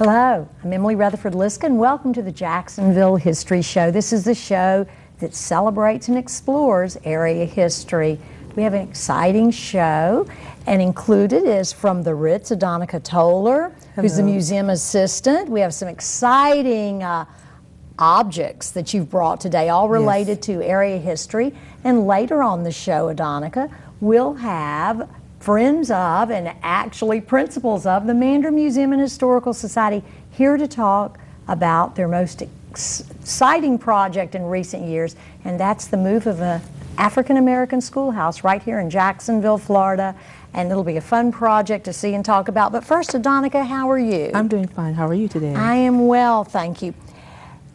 Hello, I'm Emily Rutherford Lisska, and welcome to the Jacksonville History Show. This is the show that celebrates and explores area history. We have an exciting show, and included is from the Ritz, Adonica Toller, who's the museum assistant. We have some exciting objects that you've brought today, all related to area history. And later on the show, Adonica, we'll have friends of and actually principals of the Mander Museum and Historical Society here to talk about their most exciting project in recent years, and that's the move of an African-American schoolhouse right here in Jacksonville, Florida. And it'll be a fun project to see and talk about. But first, Adonica, how are you? I'm doing fine. How are you today? I am well, thank you.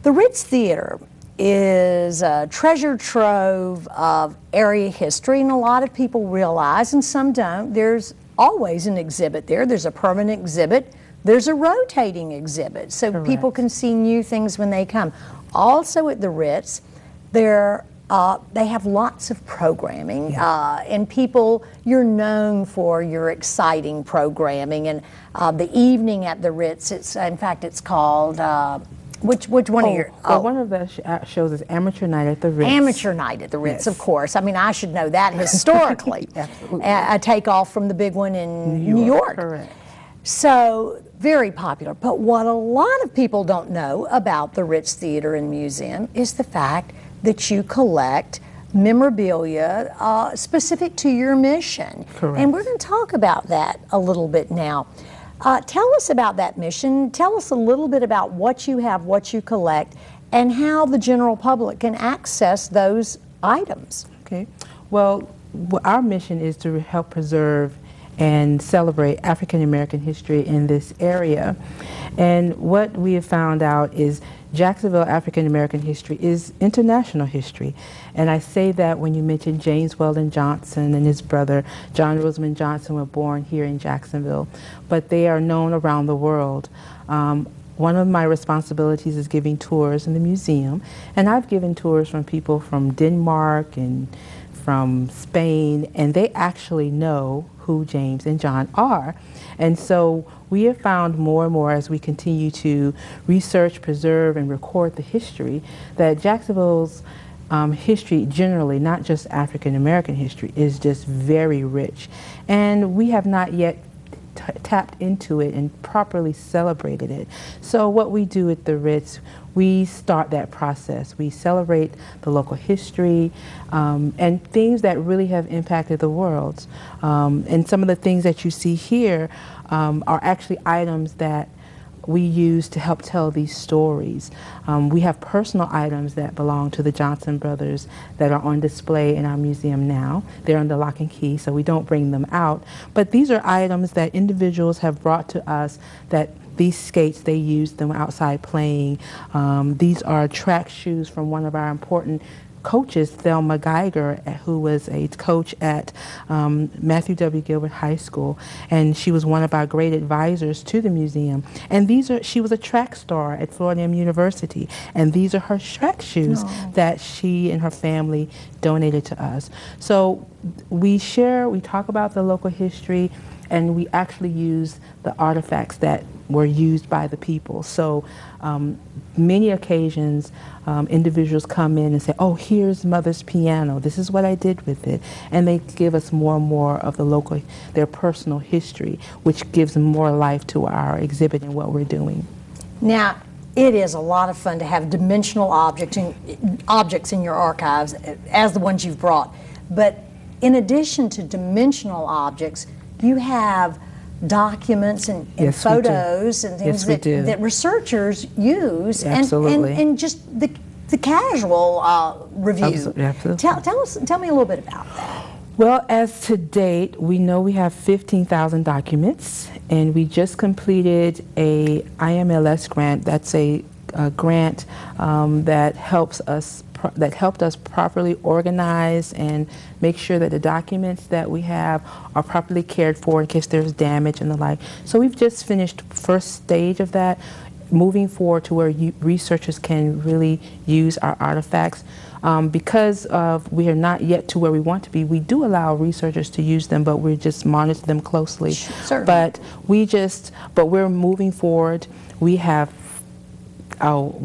The Ritz Theater is a treasure trove of area history, and a lot of people realize, and some don't, there's always an exhibit there. There's a permanent exhibit. There's a rotating exhibit, so people can see new things when they come. Also at the Ritz, they have lots of programming, and people, you're known for your exciting programming. And the evening at the Ritz, in fact, it's called, which one of your... Well, one of the shows is Amateur Night at the Ritz. Amateur Night at the Ritz, of course. I mean, I should know that historically. Absolutely. A takeoff from the big one in New York. Correct. So, very popular. But what a lot of people don't know about the Ritz Theatre and Museum is the fact that you collect memorabilia specific to your mission. Correct. And we're going to talk about that a little bit now. Tell us about that mission. Tell us a little bit about what you have, what you collect, and how the general public can access those items. Okay. Well, our mission is to help preserve and celebrate African American history in this area. And what we have found out is Jacksonville African American history is international history. And I say that when you mention James Weldon Johnson and his brother John Rosamond Johnson were born here in Jacksonville, but they are known around the world. One of my responsibilities is giving tours in the museum, and I've given tours from people from Denmark and from Spain, and they actually know who James and John are. And so we have found more and more as we continue to research, preserve, and record the history that Jacksonville's history generally, not just African American history, is just very rich. And we have not yet tapped into it and properly celebrated it. So what we do at the Ritz, we start that process. We celebrate the local history and things that really have impacted the world. And some of the things that you see here are actually items that we use to help tell these stories. We have personal items that belong to the Johnson brothers that are on display in our museum now. They're under lock and key, so we don't bring them out. But these are items that individuals have brought to us, that these skates, they used them outside playing. These are track shoes from one of our important coaches, Thelma Geiger, who was a coach at Matthew W. Gilbert High School, and she was one of our great advisors to the museum. And she was a track star at Florida University, and these are her track shoes that she and her family donated to us. So we talk about the local history, and we actually use the artifacts that were used by the people. So many occasions individuals come in and say, oh, here's Mother's piano, this is what I did with it. And they give us more and more of their personal history, which gives more life to our exhibit and what we're doing. Now, it is a lot of fun to have dimensional objects in your archives, as the ones you've brought. But in addition to dimensional objects, you have documents and photos and things that researchers use, and just the casual review. Absolutely. Tell me a little bit about that. Well, as to date, we know we have 15,000 documents, and we just completed a IMLS grant. That's a grant that helped us properly organize and make sure that the documents that we have are properly cared for in case there's damage and the like. So we've just finished first stage of that. moving forward to where researchers can really use our artifacts. Because we are not yet to where we want to be, we do allow researchers to use them, but we just monitor them closely. Certainly. But we're moving forward. We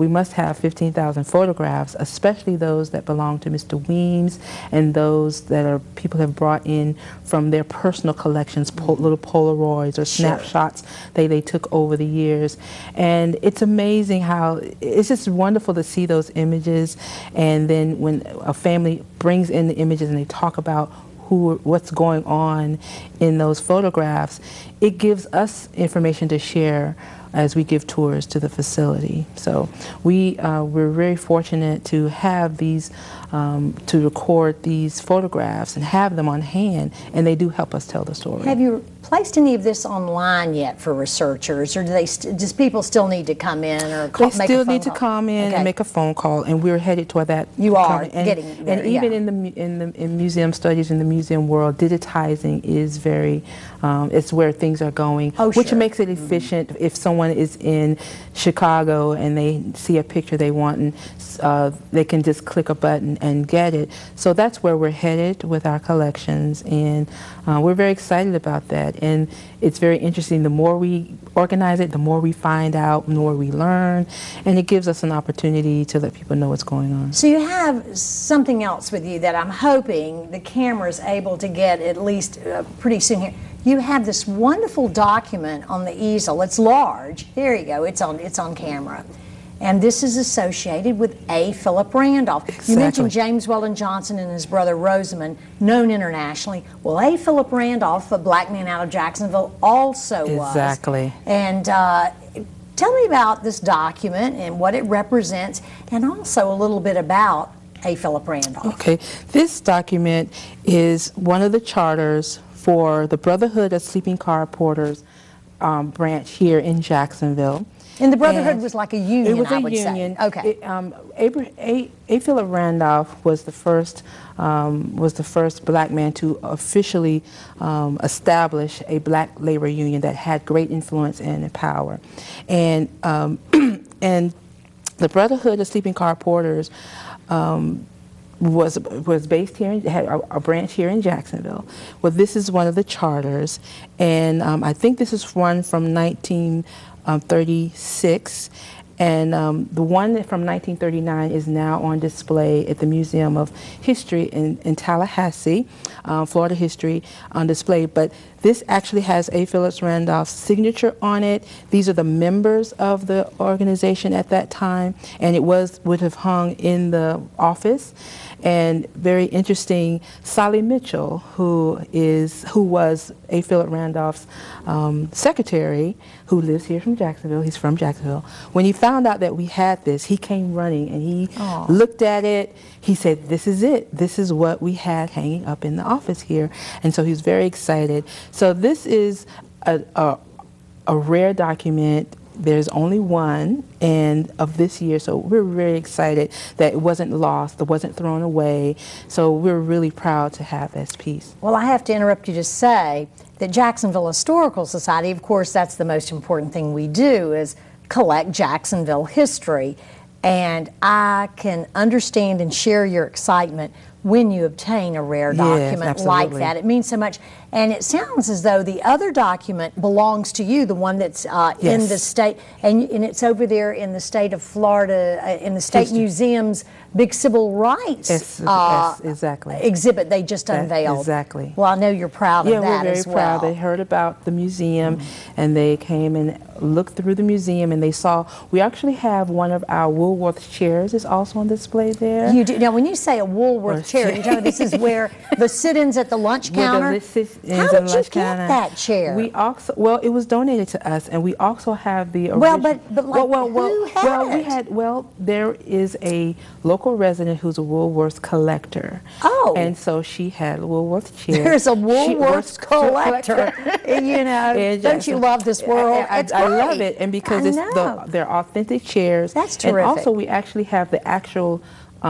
must have 15,000 photographs, especially those that belong to Mr. Weems and those that people have brought in from their personal collections, little Polaroids or snapshots they took over the years. And it's amazing how, it's just wonderful to see those images, and then when a family brings in the images and they talk about what's going on in those photographs, it gives us information to share as we give tours to the facility. So we're very fortunate to have these, to record these photographs and have them on hand, and they do help us tell the story. Have you placed any of this online yet for researchers, or does people still need to come in or make a phone call? They still need to come in and make a phone call, and we're headed toward that. You are getting there, and even in museum studies, in the museum world, digitizing is very, it's where things are going, which makes it efficient. If someone is in Chicago and they see a picture they want, and they can just click a button and get it. So that's where we're headed with our collections, and we're very excited about that. And it's very interesting. The more we organize it, the more we find out, the more we learn, and it gives us an opportunity to let people know what's going on. So you have something else with you that I'm hoping the camera is able to get at least pretty soon here. You have this wonderful document on the easel. It's large. There you go. It's on camera. And this is associated with A. Philip Randolph. Exactly. You mentioned James Weldon Johnson and his brother Rosamond, known internationally. Well, A. Philip Randolph, a black man out of Jacksonville, also was. Exactly. And tell me about this document and what it represents, and also a little bit about A. Philip Randolph. Okay. This document is one of the charters for the Brotherhood of Sleeping Car Porters branch here in Jacksonville. And the Brotherhood was like a union, it was I a would union. say. Okay. A. Philip Randolph was the first black man to officially establish a black labor union that had great influence and power, and and the Brotherhood of Sleeping Car Porters was based here, had a branch here in Jacksonville. Well, this is one of the charters, and I think this is one from 1936, and the one from 1939 is now on display at the Museum of History in Tallahassee, Florida History, on display. But this actually has A. Philip Randolph's signature on it. These are the members of the organization at that time, and it would have hung in the office. And very interesting, Solly Mitchell, who was A. Philip Randolph's secretary, who lives here from Jacksonville. He's from Jacksonville. When he found out that we had this, he came running and he looked at it. He said, "This is it. This is what we had hanging up in the office here." And so he was very excited. So this is a rare document. There's only one, and of this year, so we're very excited that it wasn't lost, it wasn't thrown away. So we're really proud to have this piece. Well, I have to interrupt you to say that Jacksonville Historical Society, of course, that's the most important thing we do, is collect Jacksonville history. And I can understand and share your excitement when you obtain a rare document like that. It means so much. And it sounds as though the other document belongs to you, the one that's in the state, and it's over there in the state of Florida, in the State Museum's big civil rights exhibit they just unveiled. Exactly. Well, I know you're proud of that as well. Yeah, we're very proud. They heard about the museum, and they came and looked through the museum, and they saw, we actually have one of our Woolworth chairs is also on display there. You do. Now, when you say a Woolworth chair, you know this is where the sit-ins at the lunch counter. How did you get that chair? We also, well, it was donated to us, and we also have the original. Well, but like, who had it? There is a local resident who's a Woolworth collector. Oh. And so she had a Woolworth chair. There's a Woolworth collector. You know, don't you love this world? I love it, and because they're authentic chairs. That's terrific. And also we actually have the actual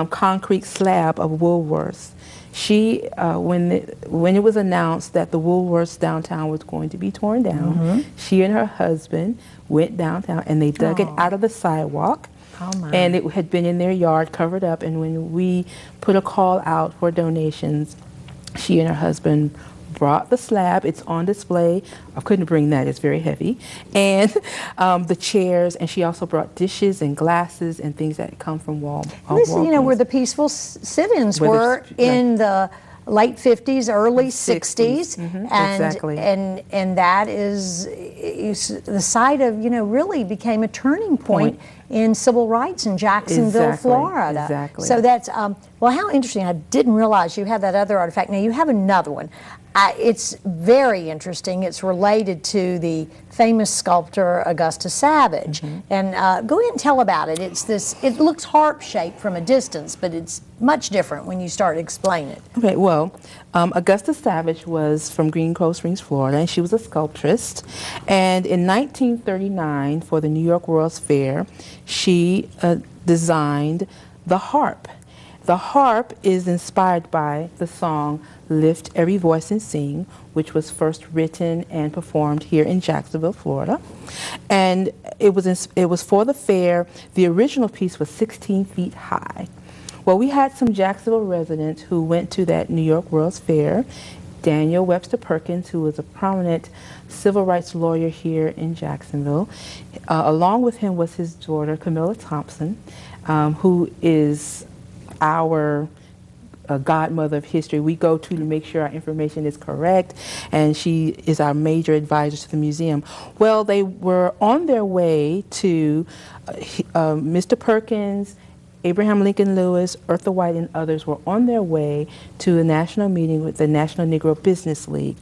concrete slab of Woolworths She, when it was announced that the Woolworths downtown was going to be torn down, she and her husband went downtown and they dug it out of the sidewalk. Oh my. And it had been in their yard, covered up. And when we put a call out for donations, she and her husband brought the slab. It's on display. I couldn't bring that, it's very heavy. And the chairs, and she also brought dishes and glasses and things that come from This is, you know, where the peaceful sit-ins were in the late 50s, early 60s. And, exactly. And that is the site of, you know, really became a turning point in civil rights in Jacksonville, Florida. Exactly. So that's, well, how interesting. I didn't realize you had that other artifact. Now you have another one. It's very interesting. It's related to the famous sculptor Augusta Savage. And go ahead and tell about it. It's this, it looks harp-shaped from a distance, but it's much different when you start explaining it. Okay, well, Augusta Savage was from Green Cove Springs, Florida, and she was a sculptress. And in 1939, for the New York World's Fair, she designed the harp. The harp is inspired by the song Lift Every Voice and Sing, which was first written and performed here in Jacksonville, Florida. And it was for the fair. The original piece was 16 feet high. Well, we had some Jacksonville residents who went to that New York World's Fair. Daniel Webster Perkins, who was a prominent civil rights lawyer here in Jacksonville. Along with him was his daughter, Camilla Thompson, who is our godmother of history. We go to make sure our information is correct, and she is our major advisor to the museum. Well, they were on their way to Mr. Perkins, Abraham Lincoln Lewis, Eartha White, and others were on their way to a national meeting with the National Negro Business League.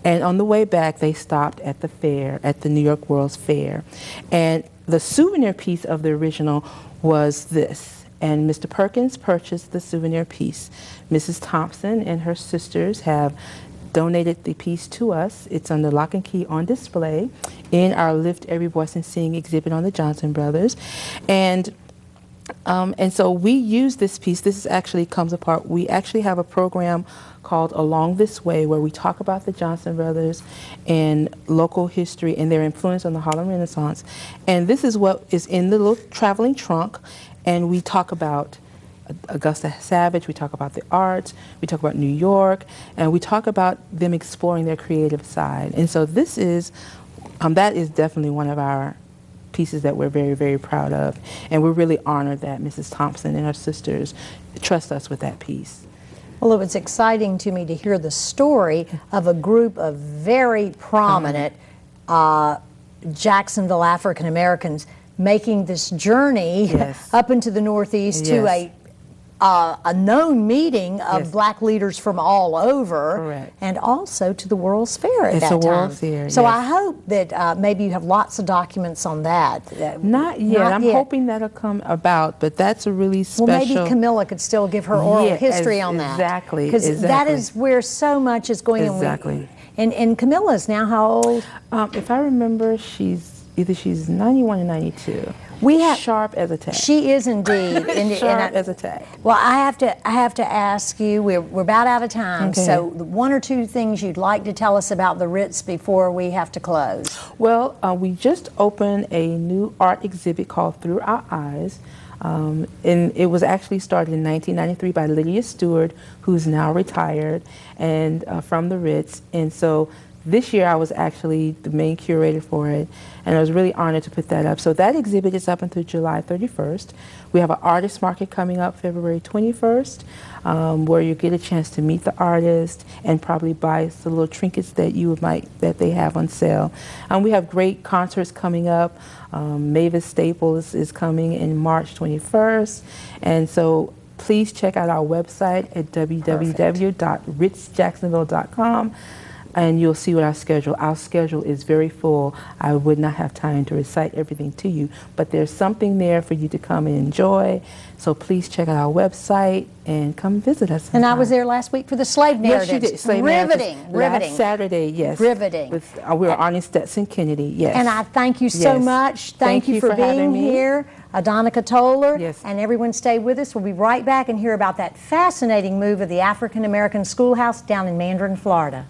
And on the way back, they stopped at the fair, at the New York World's Fair. And the souvenir piece of the original was this. And Mr. Perkins purchased the souvenir piece. Mrs. Thompson and her sisters have donated the piece to us. It's under lock and key on display in our Lift Every Voice and Sing exhibit on the Johnson Brothers. And so we use this piece. This actually comes apart. We actually have a program called Along This Way, where we talk about the Johnson Brothers and local history and their influence on the Harlem Renaissance. And this is what is in the little traveling trunk. And we talk about Augusta Savage, we talk about the arts, we talk about New York, and we talk about them exploring their creative side. And so this is, that is definitely one of our pieces that we're very, very proud of. And we're really honored that Mrs. Thompson and her sisters trust us with that piece. Well, it was exciting to me to hear the story of a group of very prominent Jacksonville African Americans making this journey up into the Northeast to a known meeting of black leaders from all over, and also to the World's Fair at that time. It's a World's Fair, so I hope that maybe you have lots of documents on that. Not yet. I'm hoping that'll come about, but that's a really special... Well, maybe Camilla could still give her oral history on that. Exactly. Because that is where so much is going on. Exactly. And Camilla is now how old? If I remember, she's 91 or 92. We have sharp as a tack. She is indeed. Sharp as a tack. Well, I have to ask you. We're about out of time. Okay. So, one or two things you'd like to tell us about the Ritz before we have to close. Well, we just opened a new art exhibit called Through Our Eyes. And it was actually started in 1993 by Lydia Stewart, who's now retired, and from the Ritz. And so this year I was actually the main curator for it, and I was really honored to put that up. So that exhibit is up until July 31st. We have an artist market coming up February 21st, where you get a chance to meet the artist and probably buy some little trinkets that that they have on sale. We have great concerts coming up. Mavis Staples is coming in March 21st, and so please check out our website at www.ritzjacksonville.com. And you'll see what our schedule is very full. I would not have time to recite everything to you, but there's something there for you to come and enjoy. So please check out our website and come visit us sometime. And I was there last week for the slave narratives. Yes, you did. Slave riveting. Last Saturday, yes. Riveting. We were honoring Stetson Kennedy, yes. And I thank you so much. Thank you for being here. Adonica Toller. Yes. And everyone stay with us. We'll be right back and hear about that fascinating move of the African American schoolhouse down in Mandarin, Florida.